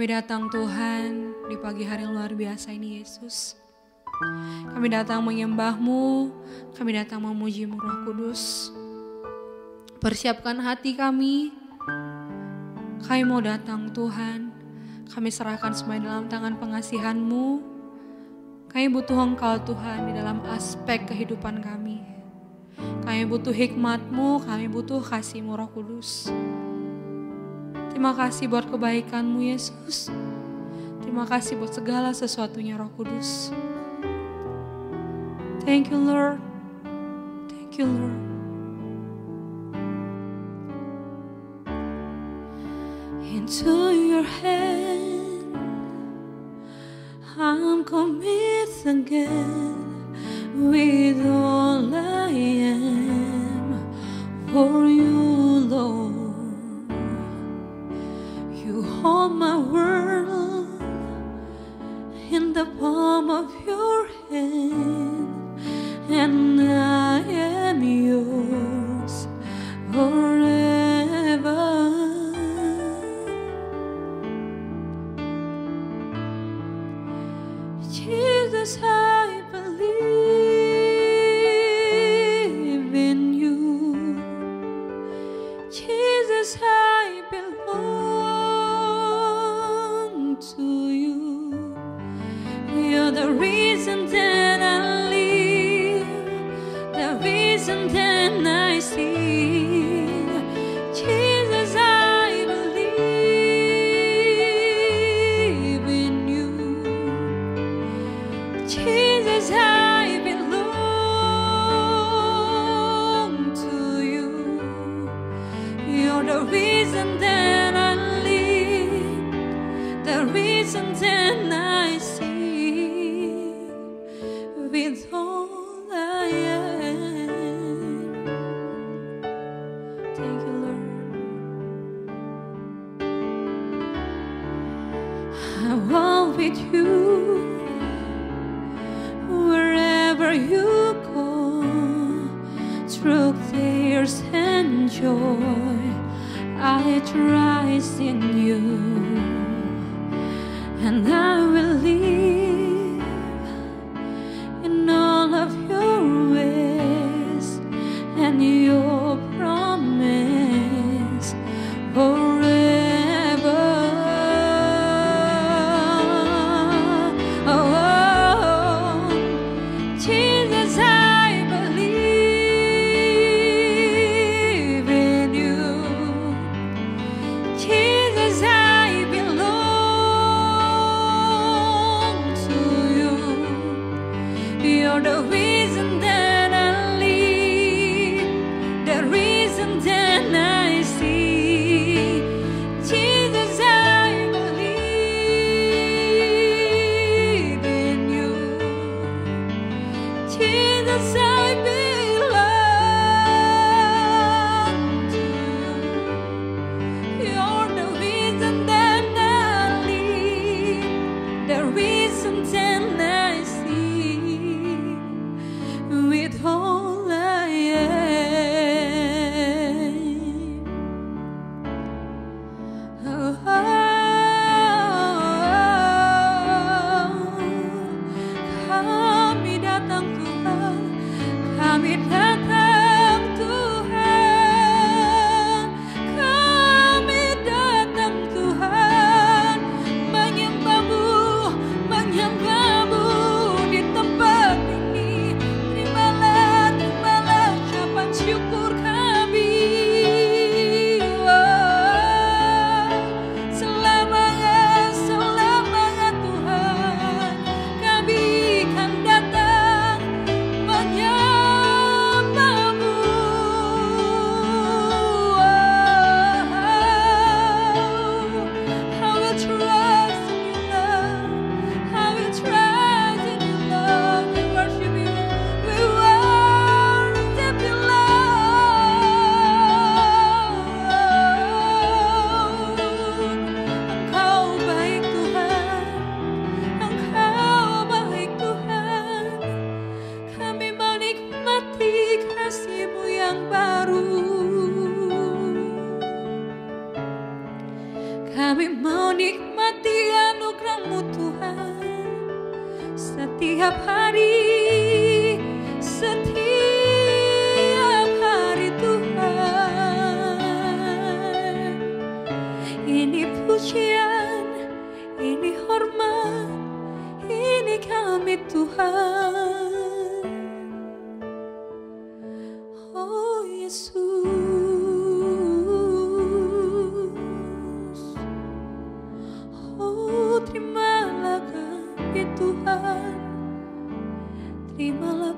Kami datang Tuhan di pagi hari yang luar biasa ini Yesus. Kami datang menyembah-Mu, kami datang memuji-Mu Roh Kudus. Persiapkan hati kami mau datang Tuhan. Kami serahkan semua dalam tangan pengasihan-Mu. Kami butuh Engkau Tuhan di dalam aspek kehidupan kami. Kami butuh hikmat-Mu, kami butuh kasih-Mu Roh Kudus. Terima kasih buat kebaikan-Mu Yesus. Terima kasih buat segala sesuatunya Roh Kudus. Thank you Lord. Thank you Lord. Into your hand I'm commit again with all I am for you Lord. You hold my world in the palm of your hand, and I am yours forever. Jesus, I believe in you. Jesus, I belong to you. You're the reason that I live, the reason that I see. Jesus, I believe in you. Jesus, I belong to you. You're the reason that I live, the reason that I see with all I am. Thank you, Lord. I walk with you wherever you go, through tears and joy. I trust in you, and I will live in all of your ways and your promise forever. Oh, Jesus, I believe in you. Jesus, I belong to you. You're the reason that I live, the reason that I see. Jesus, I believe in you. Jesus, I belong to you. You're the reason that I live, the reason that I see with all I am. Oh, kami datang Tuhan,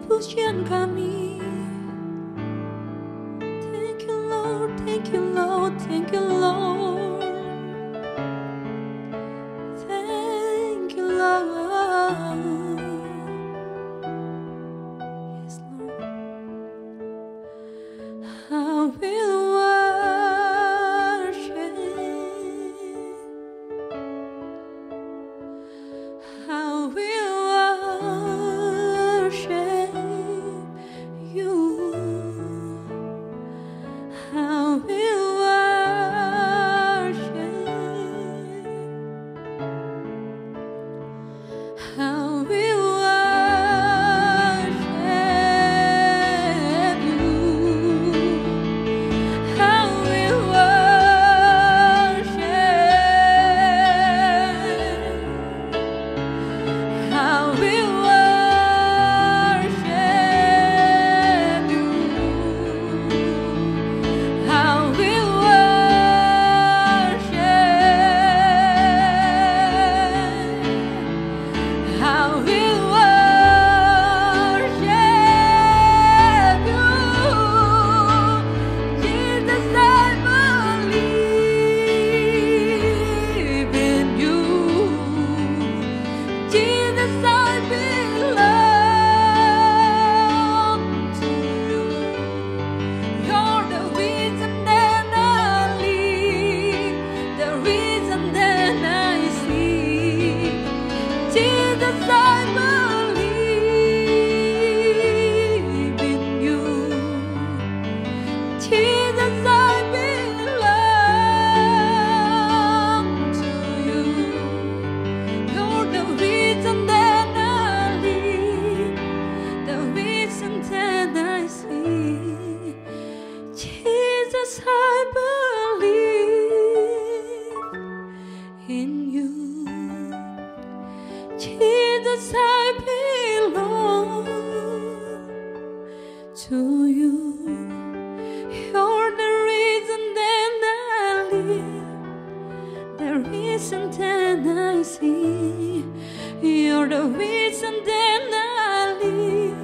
pujian kami. Thank you Lord, thank you Lord, thank you Lord, thank you Lord. Yes Lord, I will worship, I will worship you, I will worship, I will worship you, I will worship, I will worship you, I will worship, I will worship you, Jesus. I believe in you, Jesus. I belong to you. You're the reason that I live, the reason that I see. Jesus, I believe in you. Jesus, I belong to you. You're the reason that I live, the reason that I see. Jesus, I believe in you. Jesus, I belong to you. You're the reason that I live, the reason that I see. You're the reason that I live,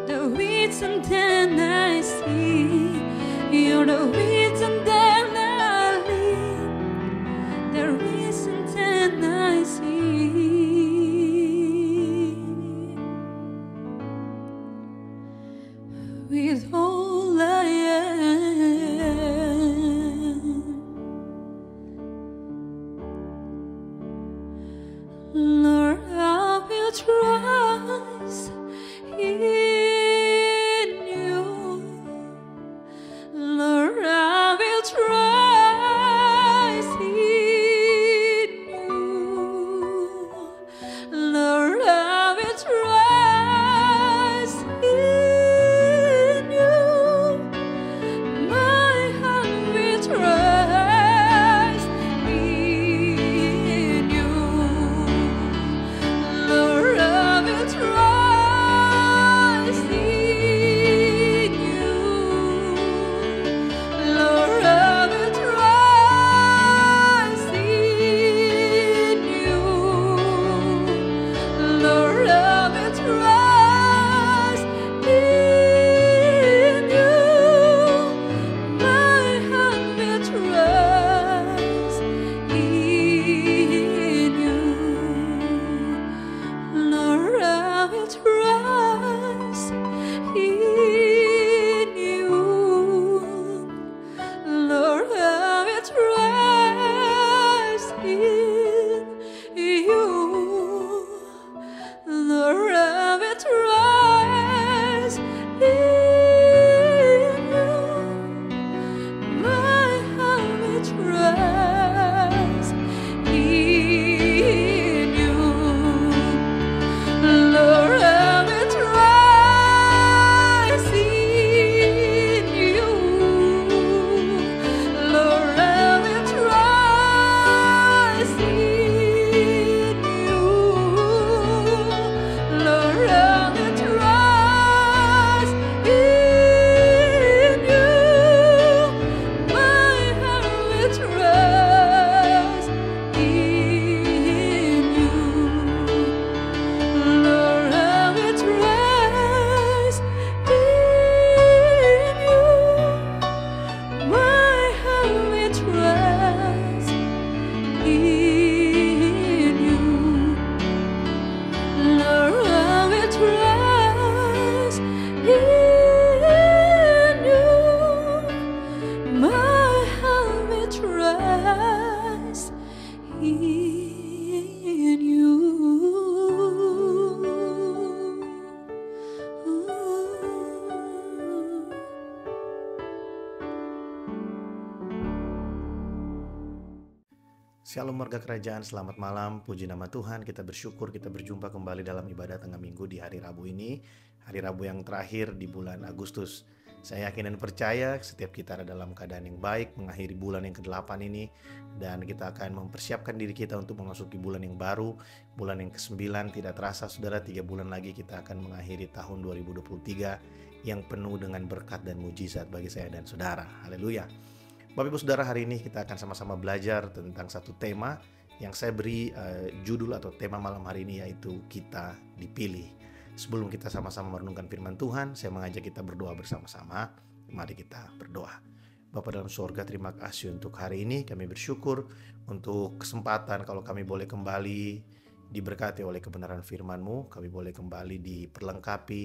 the reason that I see. You're the reason that I live, the reason that I see. With all I am, Lord, I will trust in you. Lord, I will trust in you. Lord, I will trust in you. Shalom warga kerajaan, selamat malam, puji nama Tuhan. Kita bersyukur kita berjumpa kembali dalam ibadah tengah minggu di hari Rabu ini. Hari Rabu yang terakhir di bulan Agustus. Saya yakin dan percaya setiap kita ada dalam keadaan yang baik mengakhiri bulan yang ke-8 ini. Dan kita akan mempersiapkan diri kita untuk memasuki bulan yang baru. Bulan yang ke-9 tidak terasa saudara, 3 bulan lagi kita akan mengakhiri tahun 2023 yang penuh dengan berkat dan mujizat bagi saya dan saudara. Haleluya. Bapak Ibu Saudara, hari ini kita akan sama-sama belajar tentang satu tema yang saya beri judul atau tema malam hari ini, yaitu kita dipilih. Sebelum kita sama-sama merenungkan firman Tuhan, saya mengajak kita berdoa bersama-sama. Mari kita berdoa. Bapa dalam surga, terima kasih untuk hari ini. Kami bersyukur untuk kesempatan kalau kami boleh kembali diberkati oleh kebenaran firman-Mu. Kami boleh kembali diperlengkapi.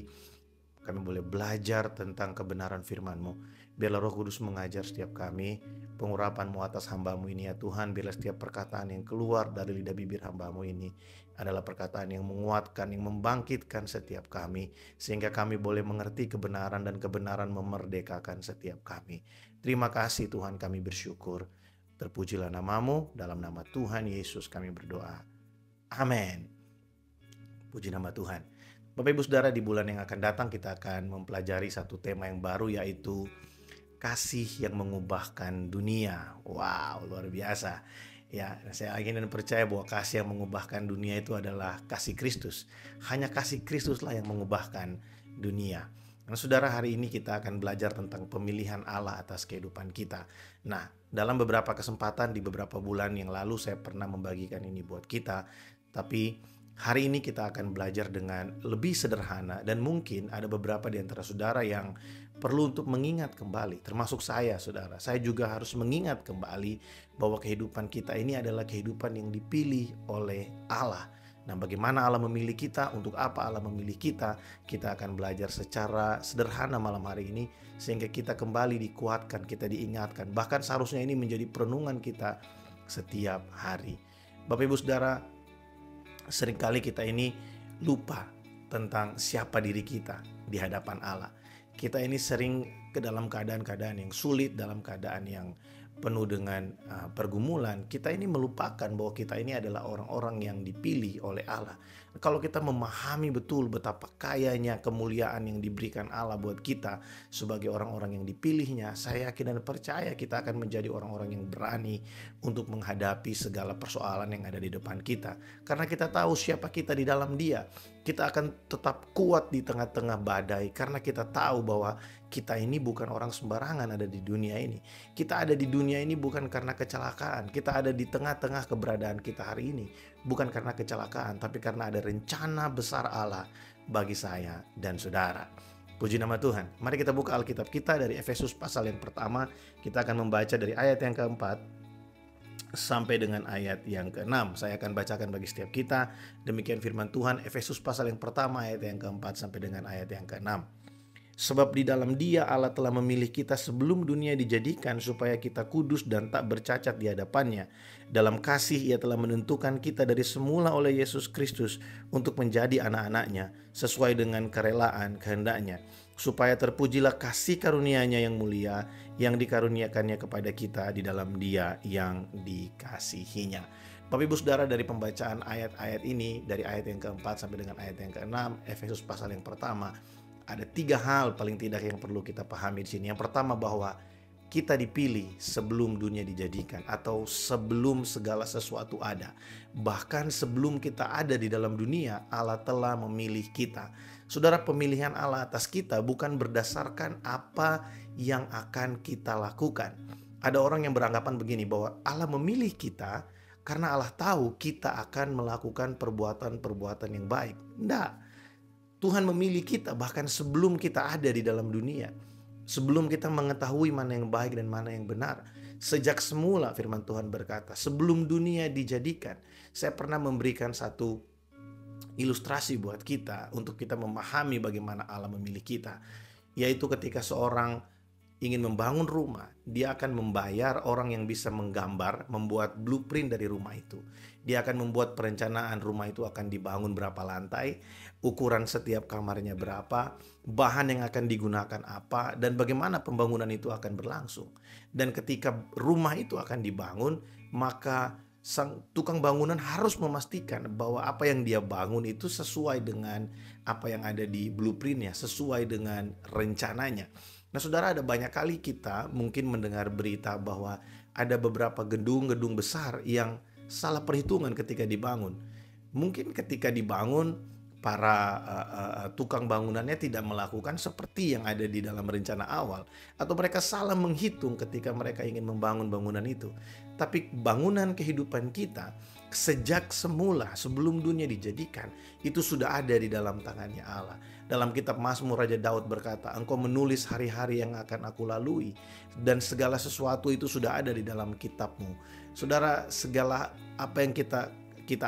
Kami boleh belajar tentang kebenaran firman-Mu. Biarlah Roh Kudus mengajar setiap kami, pengurapan-Mu atas hamba-Mu ini ya Tuhan. Biarlah setiap perkataan yang keluar dari lidah bibir hamba-Mu ini adalah perkataan yang menguatkan, yang membangkitkan setiap kami, sehingga kami boleh mengerti kebenaran dan kebenaran memerdekakan setiap kami. Terima kasih Tuhan, kami bersyukur. Terpujilah nama-Mu, dalam nama Tuhan Yesus kami berdoa. Amin. Puji nama Tuhan. Bapak Ibu Saudara, di bulan yang akan datang kita akan mempelajari satu tema yang baru, yaitu kasih yang mengubahkan dunia. Wow, luar biasa. Ya, saya yakin dan percaya bahwa kasih yang mengubahkan dunia itu adalah kasih Kristus. Hanya kasih Kristuslah yang mengubahkan dunia. Nah, saudara, hari ini kita akan belajar tentang pemilihan Allah atas kehidupan kita. Nah, dalam beberapa kesempatan di beberapa bulan yang lalu saya pernah membagikan ini buat kita. Tapi hari ini kita akan belajar dengan lebih sederhana, dan mungkin ada beberapa di antara saudara yang perlu untuk mengingat kembali, termasuk saya saudara. Saya juga harus mengingat kembali bahwa kehidupan kita ini adalah kehidupan yang dipilih oleh Allah. Nah, bagaimana Allah memilih kita, untuk apa Allah memilih kita, kita akan belajar secara sederhana malam hari ini, sehingga kita kembali dikuatkan, kita diingatkan. Bahkan seharusnya ini menjadi perenungan kita setiap hari. Bapak Ibu Saudara, seringkali kita ini lupa tentang siapa diri kita di hadapan Allah. Kita ini sering ke dalam keadaan-keadaan yang sulit, dalam keadaan yang penuh dengan pergumulan. Kita ini melupakan bahwa kita ini adalah orang-orang yang dipilih oleh Allah. Kalau kita memahami betul betapa kayanya kemuliaan yang diberikan Allah buat kita sebagai orang-orang yang dipilihnya, saya yakin dan percaya kita akan menjadi orang-orang yang berani untuk menghadapi segala persoalan yang ada di depan kita. Karena kita tahu siapa kita di dalam Dia. Kita akan tetap kuat di tengah-tengah badai, karena kita tahu bahwa kita ini bukan orang sembarangan ada di dunia ini. Kita ada di dunia ini bukan karena kecelakaan. Kita ada di tengah-tengah keberadaan kita hari ini bukan karena kecelakaan, tapi karena ada rencana besar Allah bagi saya dan saudara. Puji nama Tuhan. Mari kita buka Alkitab kita dari Efesus pasal yang pertama. Kita akan membaca dari ayat yang keempat sampai dengan ayat yang ke-6. Saya akan bacakan bagi setiap kita. Demikian firman Tuhan, Efesus pasal yang pertama ayat yang keempat sampai dengan ayat yang ke-6. Sebab di dalam Dia Allah telah memilih kita sebelum dunia dijadikan, supaya kita kudus dan tak bercacat di hadapannya. Dalam kasih Ia telah menentukan kita dari semula oleh Yesus Kristus untuk menjadi anak-anaknya, sesuai dengan kerelaan kehendaknya, supaya terpujilah kasih karunia-Nya yang mulia, yang dikaruniakannya kepada kita di dalam Dia yang dikasihinya. Bapak Ibu Saudara, dari pembacaan ayat-ayat ini, dari ayat yang keempat sampai dengan ayat yang ke-6, Efesus pasal yang pertama, ada 3 hal paling tidak yang perlu kita pahami di sini. Yang pertama, bahwa kita dipilih sebelum dunia dijadikan, atau sebelum segala sesuatu ada. Bahkan sebelum kita ada di dalam dunia, Allah telah memilih kita. Saudara, pemilihan Allah atas kita bukan berdasarkan apa yang akan kita lakukan. Ada orang yang beranggapan begini, bahwa Allah memilih kita karena Allah tahu kita akan melakukan perbuatan-perbuatan yang baik. Tidak. Tuhan memilih kita bahkan sebelum kita ada di dalam dunia. Sebelum kita mengetahui mana yang baik dan mana yang benar. Sejak semula firman Tuhan berkata, sebelum dunia dijadikan. Saya pernah memberikan satu ilustrasi buat kita untuk kita memahami bagaimana Allah memilih kita. Yaitu ketika seorang ingin membangun rumah, dia akan membayar orang yang bisa menggambar, membuat blueprint dari rumah itu. Dia akan membuat perencanaan rumah itu akan dibangun berapa lantai, ukuran setiap kamarnya berapa, bahan yang akan digunakan apa, dan bagaimana pembangunan itu akan berlangsung. Dan ketika rumah itu akan dibangun, maka sang tukang bangunan harus memastikan bahwa apa yang dia bangun itu sesuai dengan apa yang ada di blueprintnya, sesuai dengan rencananya. Nah saudara, ada banyak kali kita mungkin mendengar berita bahwa ada beberapa gedung-gedung besar yang salah perhitungan ketika dibangun. Mungkin ketika dibangun, para tukang bangunannya tidak melakukan seperti yang ada di dalam rencana awal, atau mereka salah menghitung ketika mereka ingin membangun bangunan itu. Tapi bangunan kehidupan kita sejak semula, sebelum dunia dijadikan, itu sudah ada di dalam tangannya Allah. Dalam kitab Mazmur, Raja Daud berkata, "Engkau menulis hari-hari yang akan aku lalui, dan segala sesuatu itu sudah ada di dalam kitab-Mu." Saudara, segala apa yang kita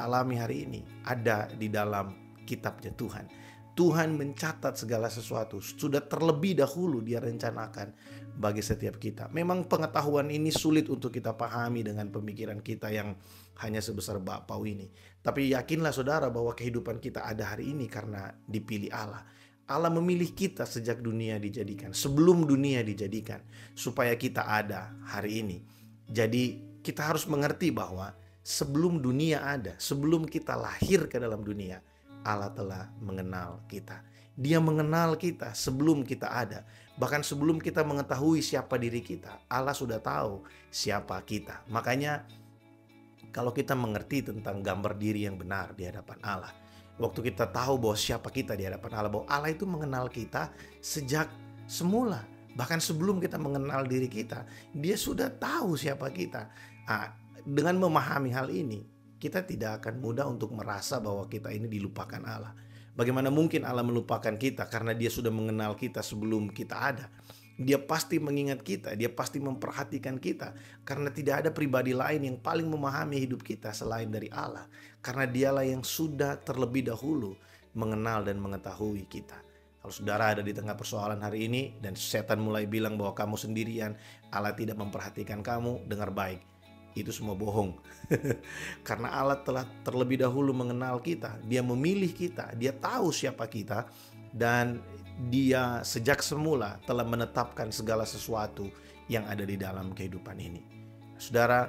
alami hari ini ada di dalam kitabnya Tuhan. Tuhan mencatat segala sesuatu, sudah terlebih dahulu dia rencanakan bagi setiap kita. Memang pengetahuan ini sulit untuk kita pahami dengan pemikiran kita yang hanya sebesar bakpao ini. Tapi yakinlah saudara bahwa kehidupan kita ada hari ini karena dipilih Allah. Allah memilih kita sejak dunia dijadikan, sebelum dunia dijadikan, supaya kita ada hari ini. Jadi kita harus mengerti bahwa sebelum dunia ada, sebelum kita lahir ke dalam dunia, Allah telah mengenal kita. Dia mengenal kita sebelum kita ada. Bahkan sebelum kita mengetahui siapa diri kita, Allah sudah tahu siapa kita. Makanya kalau kita mengerti tentang gambar diri yang benar di hadapan Allah, waktu kita tahu bahwa siapa kita di hadapan Allah, bahwa Allah itu mengenal kita sejak semula. Bahkan sebelum kita mengenal diri kita, dia sudah tahu siapa kita. Dengan memahami hal ini, kita tidak akan mudah untuk merasa bahwa kita ini dilupakan Allah. Bagaimana mungkin Allah melupakan kita karena dia sudah mengenal kita sebelum kita ada. Dia pasti mengingat kita, dia pasti memperhatikan kita. Karena tidak ada pribadi lain yang paling memahami hidup kita selain dari Allah. Karena dialah yang sudah terlebih dahulu mengenal dan mengetahui kita. Kalau saudara ada di tengah persoalan hari ini dan setan mulai bilang bahwa kamu sendirian, Allah tidak memperhatikan kamu, dengar baik. Itu semua bohong. Karena Allah telah terlebih dahulu mengenal kita. Dia memilih kita, dia tahu siapa kita, dan dia sejak semula telah menetapkan segala sesuatu yang ada di dalam kehidupan ini. Saudara,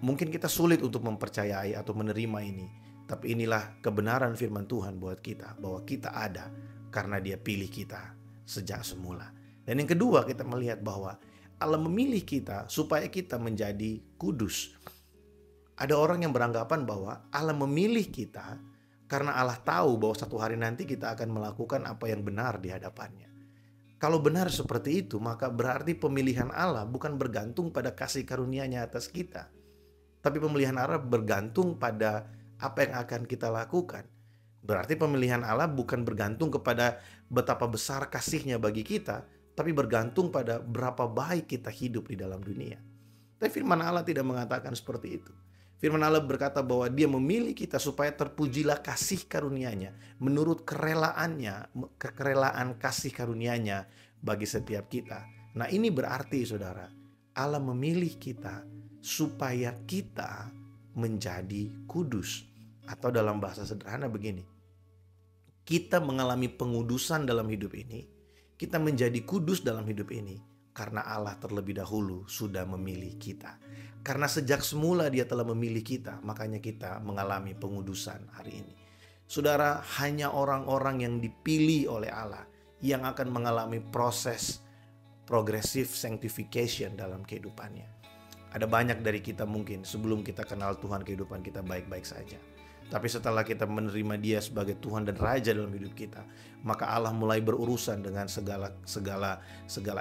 mungkin kita sulit untuk mempercayai atau menerima ini, tapi inilah kebenaran firman Tuhan buat kita, bahwa kita ada karena dia pilih kita sejak semula. Dan yang kedua, kita melihat bahwa Allah memilih kita supaya kita menjadi kudus. Ada orang yang beranggapan bahwa Allah memilih kita karena Allah tahu bahwa satu hari nanti kita akan melakukan apa yang benar di hadapannya. Kalau benar seperti itu, maka berarti pemilihan Allah bukan bergantung pada kasih karunia-Nya atas kita, tapi pemilihan Allah bergantung pada apa yang akan kita lakukan. Berarti pemilihan Allah bukan bergantung kepada betapa besar kasih-Nya bagi kita, tapi bergantung pada berapa baik kita hidup di dalam dunia. Tapi firman Allah tidak mengatakan seperti itu. Firman Allah berkata bahwa dia memilih kita supaya terpujilah kasih karunia-Nya menurut kerelaan kasih karunia-Nya bagi setiap kita. Nah, ini berarti saudara, Allah memilih kita supaya kita menjadi kudus. Atau dalam bahasa sederhana begini, kita mengalami pengudusan dalam hidup ini, kita menjadi kudus dalam hidup ini karena Allah terlebih dahulu sudah memilih kita. Karena sejak semula dia telah memilih kita, makanya kita mengalami pengudusan hari ini. Saudara, hanya orang-orang yang dipilih oleh Allah yang akan mengalami proses progressive sanctification dalam kehidupannya. Ada banyak dari kita mungkin sebelum kita kenal Tuhan kehidupan kita baik-baik saja. Tapi setelah kita menerima dia sebagai Tuhan dan Raja dalam hidup kita, maka Allah mulai berurusan dengan segala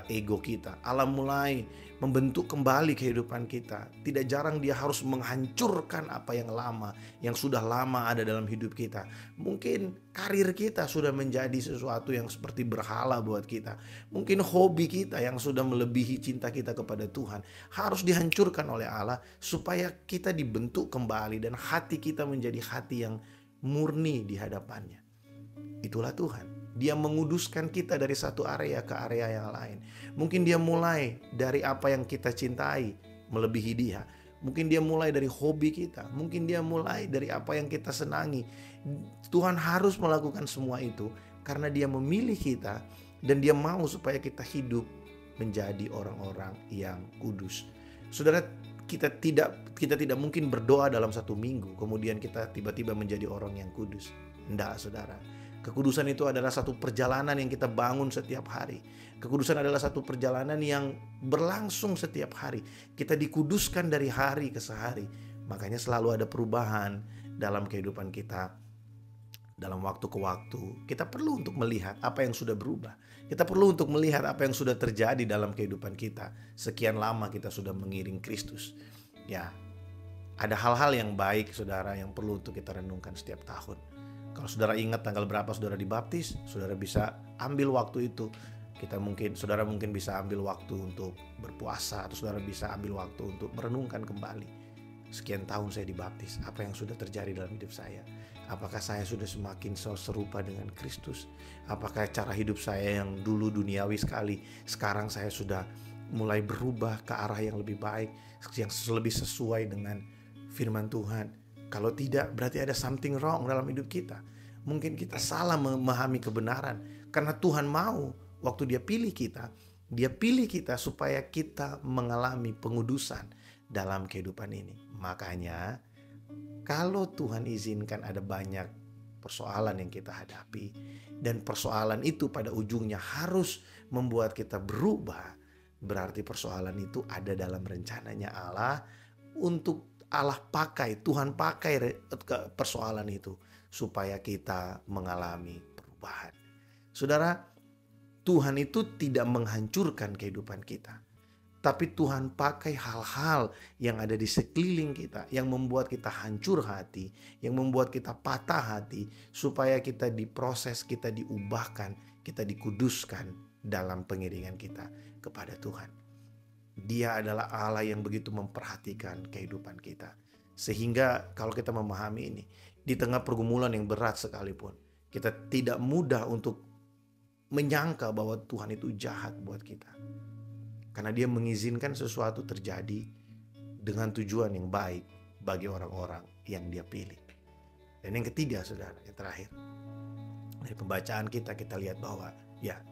ego kita. Allah mulai membentuk kembali kehidupan kita. Tidak jarang dia harus menghancurkan apa yang lama, yang sudah lama ada dalam hidup kita. Mungkin karir kita sudah menjadi sesuatu yang seperti berhala buat kita. Mungkin hobi kita yang sudah melebihi cinta kita kepada Tuhan harus dihancurkan oleh Allah supaya kita dibentuk kembali dan hati kita menjadi hati yang murni di hadapannya. Itulah Tuhan. Dia menguduskan kita dari satu area ke area yang lain. Mungkin dia mulai dari apa yang kita cintai melebihi dia. Mungkin dia mulai dari hobi kita. Mungkin dia mulai dari apa yang kita senangi. Tuhan harus melakukan semua itu karena dia memilih kita dan dia mau supaya kita hidup menjadi orang-orang yang kudus. Saudara, kita tidak mungkin berdoa dalam 1 minggu kemudian kita tiba-tiba menjadi orang yang kudus. Enggak, saudara. Kekudusan itu adalah satu perjalanan yang kita bangun setiap hari. Kekudusan adalah satu perjalanan yang berlangsung setiap hari. Kita dikuduskan dari hari ke hari. Makanya selalu ada perubahan dalam kehidupan kita. Dalam waktu ke waktu, kita perlu untuk melihat apa yang sudah berubah. Kita perlu untuk melihat apa yang sudah terjadi dalam kehidupan kita. Sekian lama kita sudah mengiring Kristus. Ya, ada hal-hal yang baik, saudara, yang perlu untuk kita renungkan setiap tahun. Kalau saudara ingat tanggal berapa saudara dibaptis, saudara bisa ambil waktu itu. Saudara mungkin bisa ambil waktu untuk berpuasa, atau saudara bisa ambil waktu untuk merenungkan kembali. Sekian tahun saya dibaptis, apa yang sudah terjadi dalam hidup saya? Apakah saya sudah semakin serupa dengan Kristus? Apakah cara hidup saya yang dulu duniawi sekali, sekarang saya sudah mulai berubah ke arah yang lebih baik, yang lebih sesuai dengan firman Tuhan? Kalau tidak, berarti ada something wrong dalam hidup kita. Mungkin kita salah memahami kebenaran. Karena Tuhan mau, waktu Dia pilih kita supaya kita mengalami pengudusan dalam kehidupan ini. Makanya, kalau Tuhan izinkan ada banyak persoalan yang kita hadapi, dan persoalan itu pada ujungnya harus membuat kita berubah, berarti persoalan itu ada dalam rencananya Allah untuk Tuhan pakai persoalan itu supaya kita mengalami perubahan. Saudara, Tuhan itu tidak menghancurkan kehidupan kita, tapi Tuhan pakai hal-hal yang ada di sekeliling kita, yang membuat kita hancur hati, yang membuat kita patah hati, supaya kita diproses, kita diubahkan, kita dikuduskan dalam pengiringan kita kepada Tuhan. Dia adalah Allah yang begitu memperhatikan kehidupan kita. Sehingga kalau kita memahami ini, di tengah pergumulan yang berat sekalipun, kita tidak mudah untuk menyangka bahwa Tuhan itu jahat buat kita. Karena Dia mengizinkan sesuatu terjadi dengan tujuan yang baik bagi orang-orang yang Dia pilih. Dan yang ketiga, saudara, yang terakhir, dari pembacaan kita lihat bahwa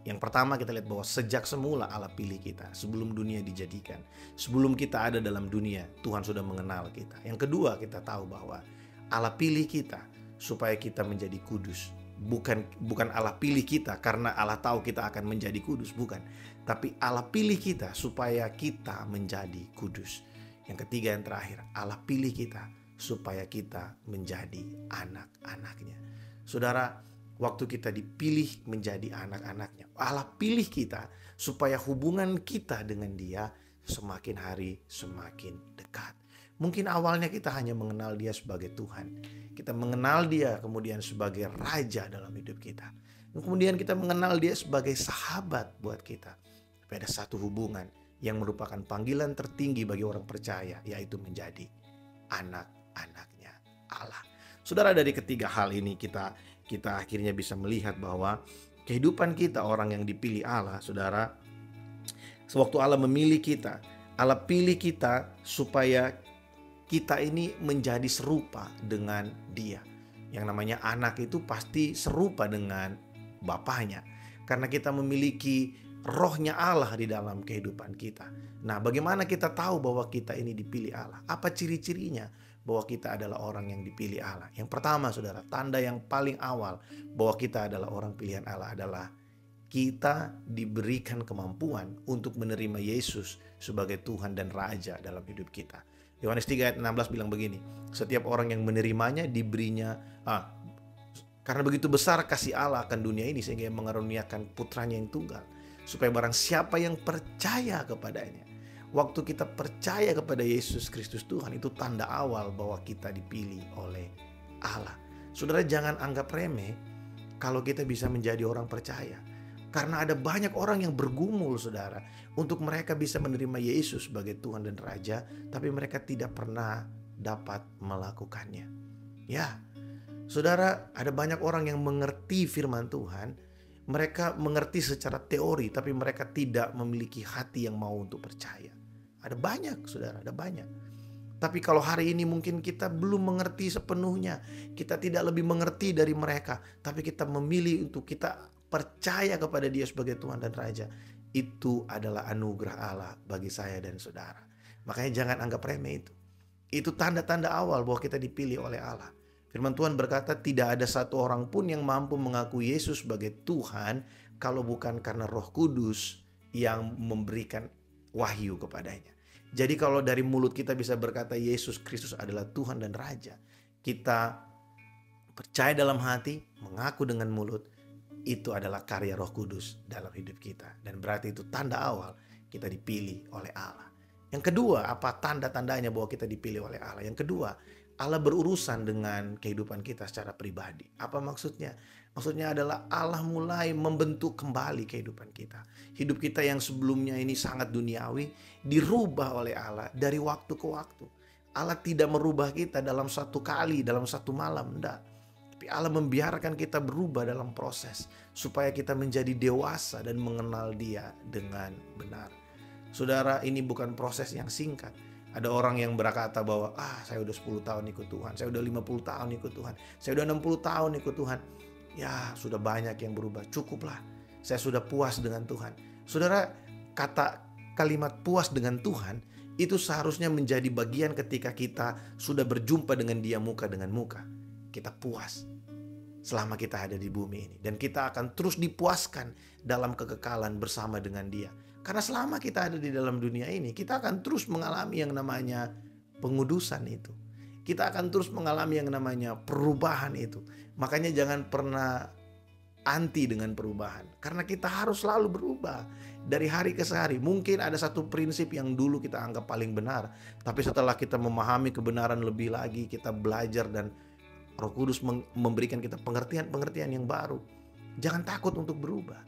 yang pertama kita lihat bahwa sejak semula Allah pilih kita, sebelum dunia dijadikan, sebelum kita ada dalam dunia, Tuhan sudah mengenal kita. Yang kedua, kita tahu bahwa Allah pilih kita supaya kita menjadi kudus. Bukan Allah pilih kita karena Allah tahu kita akan menjadi kudus, bukan. Tapi Allah pilih kita supaya kita menjadi kudus. Yang ketiga, yang terakhir, Allah pilih kita supaya kita menjadi anak-anaknya. Saudara, waktu kita dipilih menjadi anak-anaknya, Allah pilih kita supaya hubungan kita dengan Dia semakin hari semakin dekat. Mungkin awalnya kita hanya mengenal Dia sebagai Tuhan. Kita mengenal Dia kemudian sebagai Raja dalam hidup kita. Kemudian kita mengenal Dia sebagai sahabat buat kita. Tapi ada satu hubungan yang merupakan panggilan tertinggi bagi orang percaya, yaitu menjadi anak-anaknya Allah. Saudara, dari ketiga hal ini kita akhirnya bisa melihat bahwa kehidupan kita orang yang dipilih Allah, saudara, sewaktu Allah memilih kita, Allah pilih kita supaya kita ini menjadi serupa dengan Dia. Yang namanya anak itu pasti serupa dengan bapaknya, karena kita memiliki rohnya Allah di dalam kehidupan kita. Nah, bagaimana kita tahu bahwa kita ini dipilih Allah? Apa ciri-cirinya bahwa kita adalah orang yang dipilih Allah? Yang pertama, saudara, tanda yang paling awal bahwa kita adalah orang pilihan Allah adalah kita diberikan kemampuan untuk menerima Yesus sebagai Tuhan dan Raja dalam hidup kita. Yohanes 3 ayat 16 bilang begini, setiap orang yang menerimanya diberinya, karena begitu besar kasih Allah akan dunia ini sehingga mengaruniakan putranya yang tunggal, supaya barang siapa yang percaya kepadanya. Waktu kita percaya kepada Yesus Kristus Tuhan, itu tanda awal bahwa kita dipilih oleh Allah. Saudara, jangan anggap remeh kalau kita bisa menjadi orang percaya. Karena ada banyak orang yang bergumul, saudara, untuk mereka bisa menerima Yesus sebagai Tuhan dan Raja, tapi mereka tidak pernah dapat melakukannya. Ya, saudara, ada banyak orang yang mengerti firman Tuhan. Mereka mengerti secara teori, tapi mereka tidak memiliki hati yang mau untuk percaya. Ada banyak, saudara, ada banyak. Tapi kalau hari ini mungkin kita belum mengerti sepenuhnya, kita tidak lebih mengerti dari mereka, tapi kita memilih untuk kita percaya kepada Dia sebagai Tuhan dan Raja. Itu adalah anugerah Allah bagi saya dan saudara. Makanya jangan anggap remeh itu. Itu tanda-tanda awal bahwa kita dipilih oleh Allah. Firman Tuhan berkata tidak ada satu orang pun yang mampu mengaku Yesus sebagai Tuhan kalau bukan karena Roh Kudus yang memberikan wahyu kepadanya. Jadi kalau dari mulut kita bisa berkata Yesus Kristus adalah Tuhan dan Raja, kita percaya dalam hati, mengaku dengan mulut, itu adalah karya Roh Kudus dalam hidup kita. Dan berarti itu tanda awal kita dipilih oleh Allah. Yang kedua, apa tanda-tandanya bahwa kita dipilih oleh Allah? Yang kedua, Allah berurusan dengan kehidupan kita secara pribadi. Apa maksudnya? Maksudnya adalah Allah mulai membentuk kembali kehidupan kita. Hidup kita yang sebelumnya ini sangat duniawi, dirubah oleh Allah dari waktu ke waktu. Allah tidak merubah kita dalam satu kali, dalam satu malam, enggak. Tapi Allah membiarkan kita berubah dalam proses supaya kita menjadi dewasa dan mengenal Dia dengan benar. Saudara, ini bukan proses yang singkat. Ada orang yang berkata bahwa saya udah 10 tahun ikut Tuhan, saya udah 50 tahun ikut Tuhan, saya udah 60 tahun ikut Tuhan. Ya, sudah banyak yang berubah, cukuplah. Saya sudah puas dengan Tuhan. Saudara, kalimat puas dengan Tuhan itu seharusnya menjadi bagian ketika kita sudah berjumpa dengan Dia muka dengan muka. Kita puas selama kita ada di bumi ini. Dan kita akan terus dipuaskan dalam kekekalan bersama dengan Dia. Karena selama kita ada di dalam dunia ini, kita akan terus mengalami yang namanya pengudusan itu. Kita akan terus mengalami yang namanya perubahan itu. Makanya jangan pernah anti dengan perubahan. Karena kita harus selalu berubah dari hari ke hari. Mungkin ada satu prinsip yang dulu kita anggap paling benar. Tapi setelah kita memahami kebenaran lebih lagi, kita belajar dan Roh Kudus memberikan kita pengertian-pengertian yang baru. Jangan takut untuk berubah.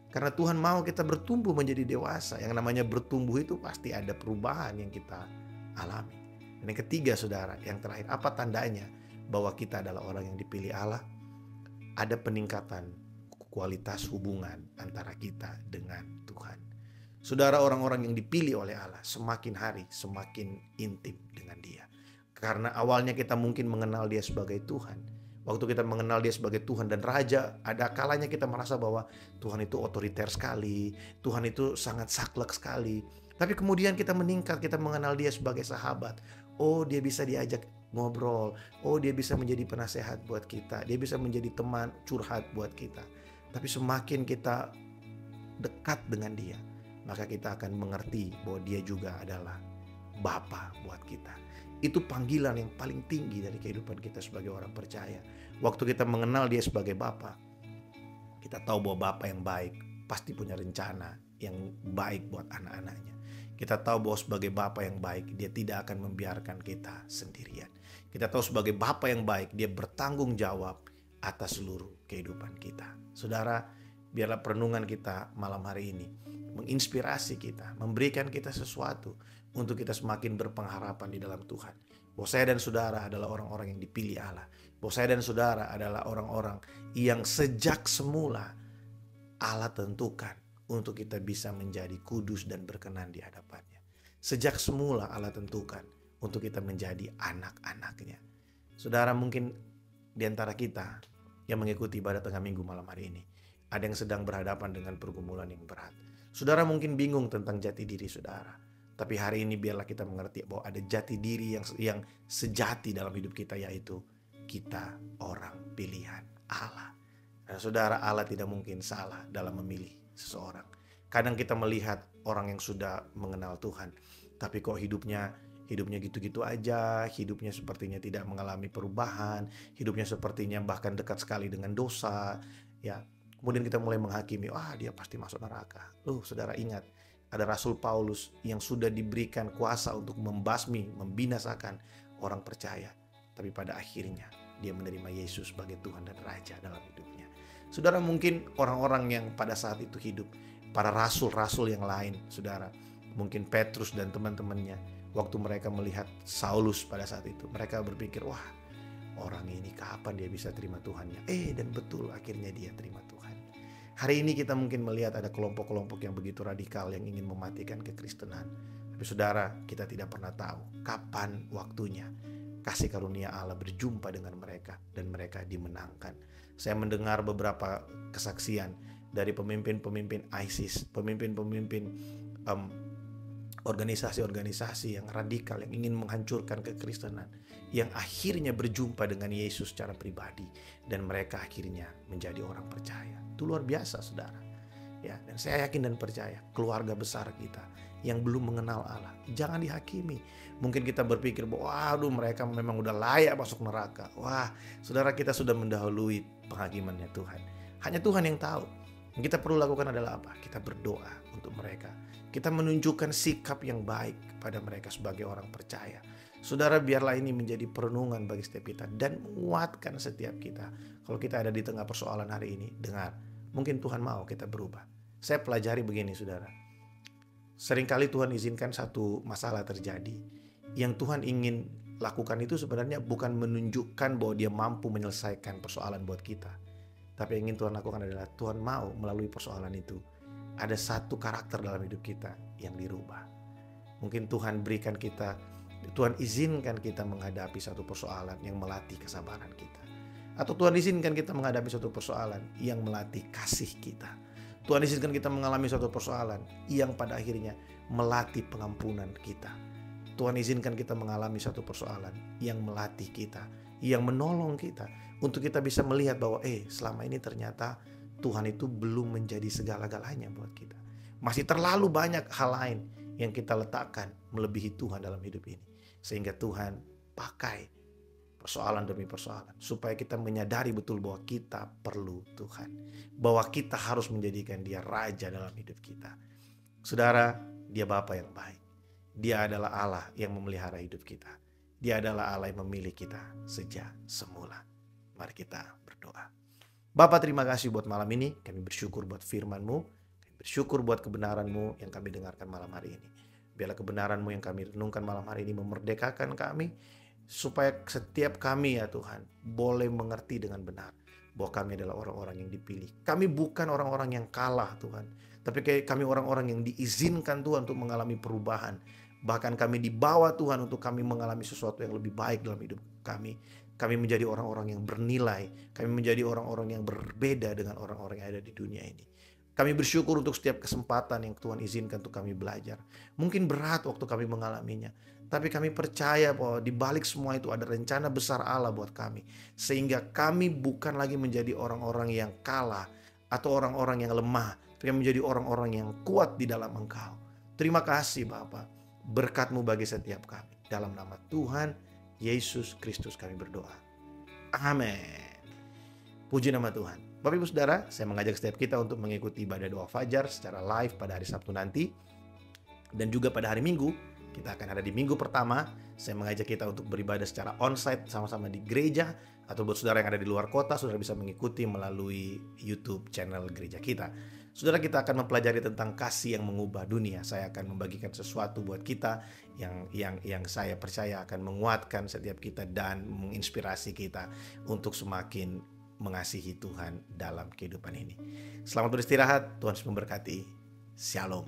Karena Tuhan mau kita bertumbuh menjadi dewasa. Yang namanya bertumbuh itu pasti ada perubahan yang kita alami. Dan yang ketiga, saudara, yang terakhir, apa tandanya bahwa kita adalah orang yang dipilih Allah? Ada peningkatan kualitas hubungan antara kita dengan Tuhan. Saudara, orang-orang yang dipilih oleh Allah semakin hari semakin intim dengan Dia. Karena awalnya kita mungkin mengenal Dia sebagai Tuhan. Waktu kita mengenal Dia sebagai Tuhan dan Raja, ada kalanya kita merasa bahwa Tuhan itu otoriter sekali, Tuhan itu sangat saklek sekali. Tapi kemudian kita meningkat, kita mengenal Dia sebagai sahabat. Oh, Dia bisa diajak ngobrol. Oh, Dia bisa menjadi penasehat buat kita. Dia bisa menjadi teman curhat buat kita. Tapi semakin kita dekat dengan Dia, maka kita akan mengerti bahwa Dia juga adalah Bapa buat kita. Itu panggilan yang paling tinggi dari kehidupan kita sebagai orang percaya. Waktu kita mengenal Dia sebagai Bapa, kita tahu bahwa Bapa yang baik pasti punya rencana yang baik buat anak-anaknya. Kita tahu bahwa sebagai Bapa yang baik, Dia tidak akan membiarkan kita sendirian. Kita tahu sebagai Bapa yang baik, Dia bertanggung jawab atas seluruh kehidupan kita. Saudara, biarlah perenungan kita malam hari ini menginspirasi kita, memberikan kita sesuatu untuk kita semakin berpengharapan di dalam Tuhan. Bahwa saya dan saudara adalah orang-orang yang dipilih Allah. Bahwa saya dan saudara adalah orang-orang yang sejak semula Allah tentukan untuk kita bisa menjadi kudus dan berkenan di hadapannya. Sejak semula Allah tentukan untuk kita menjadi anak-anaknya. Saudara, mungkin di antara kita yang mengikuti ibadah tengah minggu malam hari ini, ada yang sedang berhadapan dengan pergumulan yang berat. Saudara mungkin bingung tentang jati diri saudara. Tapi hari ini biarlah kita mengerti bahwa ada jati diri yang sejati dalam hidup kita, yaitu kita orang pilihan Allah. Dan saudara, Allah tidak mungkin salah dalam memilih seseorang. Kadang kita melihat orang yang sudah mengenal Tuhan, tapi kok hidupnya gitu-gitu aja, hidupnya sepertinya tidak mengalami perubahan, hidupnya sepertinya bahkan dekat sekali dengan dosa, ya. Kemudian kita mulai menghakimi, dia pasti masuk neraka. Loh, saudara, ingat, ada Rasul Paulus yang sudah diberikan kuasa untuk membinasakan orang percaya. Tapi pada akhirnya dia menerima Yesus sebagai Tuhan dan Raja dalam hidupnya. Saudara, mungkin orang-orang yang pada saat itu hidup, para rasul-rasul yang lain, saudara, mungkin Petrus dan teman-temannya, waktu mereka melihat Saulus pada saat itu, mereka berpikir, orang ini kapan dia bisa terima Tuhannya? Dan betul, akhirnya dia terima Tuhan. Hari ini kita mungkin melihat ada kelompok-kelompok yang begitu radikal yang ingin mematikan kekristenan. Tapi saudara, kita tidak pernah tahu kapan waktunya kasih karunia Allah berjumpa dengan mereka dan mereka dimenangkan. Saya mendengar beberapa kesaksian dari pemimpin-pemimpin ISIS, pemimpin-pemimpin organisasi-organisasi yang radikal yang ingin menghancurkan kekristenan, yang akhirnya berjumpa dengan Yesus secara pribadi dan mereka akhirnya menjadi orang percaya. Itu luar biasa, saudara. Ya, dan saya yakin dan percaya keluarga besar kita yang belum mengenal Allah, jangan dihakimi. Mungkin kita berpikir bahwa waduh, mereka memang udah layak masuk neraka. Wah, saudara, kita sudah mendahului penghakimannya Tuhan. Hanya Tuhan yang tahu. Yang kita perlu lakukan adalah apa? Kita berdoa untuk mereka. Kita menunjukkan sikap yang baik kepada mereka sebagai orang percaya. Saudara, biarlah ini menjadi perenungan bagi setiap kita dan menguatkan setiap kita. Kalau kita ada di tengah persoalan hari ini, dengar, mungkin Tuhan mau kita berubah. Saya pelajari begini, saudara. Seringkali Tuhan izinkan satu masalah terjadi. Yang Tuhan ingin lakukan itu sebenarnya bukan menunjukkan bahwa dia mampu menyelesaikan persoalan buat kita. Tapi yang ingin Tuhan lakukan adalah Tuhan mau melalui persoalan itu ada satu karakter dalam hidup kita yang dirubah. Mungkin Tuhan berikan kita, Tuhan izinkan kita menghadapi satu persoalan yang melatih kesabaran kita. Atau Tuhan izinkan kita menghadapi satu persoalan yang melatih kasih kita. Tuhan izinkan kita mengalami suatu persoalan yang pada akhirnya melatih pengampunan kita. Tuhan izinkan kita mengalami satu persoalan yang melatih kita, yang menolong kita untuk kita bisa melihat bahwa selama ini ternyata Tuhan itu belum menjadi segala-galanya buat kita. Masih terlalu banyak hal lain yang kita letakkan melebihi Tuhan dalam hidup ini. Sehingga Tuhan pakai persoalan demi persoalan supaya kita menyadari betul bahwa kita perlu Tuhan, bahwa kita harus menjadikan Dia raja dalam hidup kita. Saudara, Dia Bapa yang baik. Dia adalah Allah yang memelihara hidup kita. Dia adalah Allah yang memilih kita sejak semula. Mari kita berdoa. Bapa, terima kasih buat malam ini. Kami bersyukur buat firman-Mu. Kami bersyukur buat kebenaran-Mu yang kami dengarkan malam hari ini. Biarlah kebenaran-Mu yang kami renungkan malam hari ini memerdekakan kami, supaya setiap kami, ya Tuhan, boleh mengerti dengan benar bahwa kami adalah orang-orang yang dipilih. Kami bukan orang-orang yang kalah, Tuhan, tapi kami orang-orang yang diizinkan Tuhan untuk mengalami perubahan. Bahkan kami dibawa Tuhan untuk kami mengalami sesuatu yang lebih baik dalam hidup kami. Kami menjadi orang-orang yang bernilai. Kami menjadi orang-orang yang berbeda dengan orang-orang yang ada di dunia ini. Kami bersyukur untuk setiap kesempatan yang Tuhan izinkan untuk kami belajar. Mungkin berat waktu kami mengalaminya, tapi kami percaya bahwa di balik semua itu ada rencana besar Allah buat kami. Sehingga kami bukan lagi menjadi orang-orang yang kalah atau orang-orang yang lemah, tapi menjadi orang-orang yang kuat di dalam Engkau. Terima kasih Bapa. Berkat-Mu bagi setiap kami. Dalam nama Tuhan Yesus Kristus kami berdoa. Amin. Puji nama Tuhan. Bapak Ibu Saudara, saya mengajak setiap kita untuk mengikuti ibadah doa fajar secara live pada hari Sabtu nanti. Dan juga pada hari Minggu, kita akan ada di minggu pertama. Saya mengajak kita untuk beribadah secara onsite sama-sama di gereja. Atau buat saudara yang ada di luar kota, saudara bisa mengikuti melalui YouTube channel gereja kita. Saudara, kita akan mempelajari tentang kasih yang mengubah dunia. Saya akan membagikan sesuatu buat kita yang saya percaya akan menguatkan setiap kita dan menginspirasi kita untuk semakin mengasihi Tuhan dalam kehidupan ini. Selamat beristirahat, Tuhan memberkati. Shalom.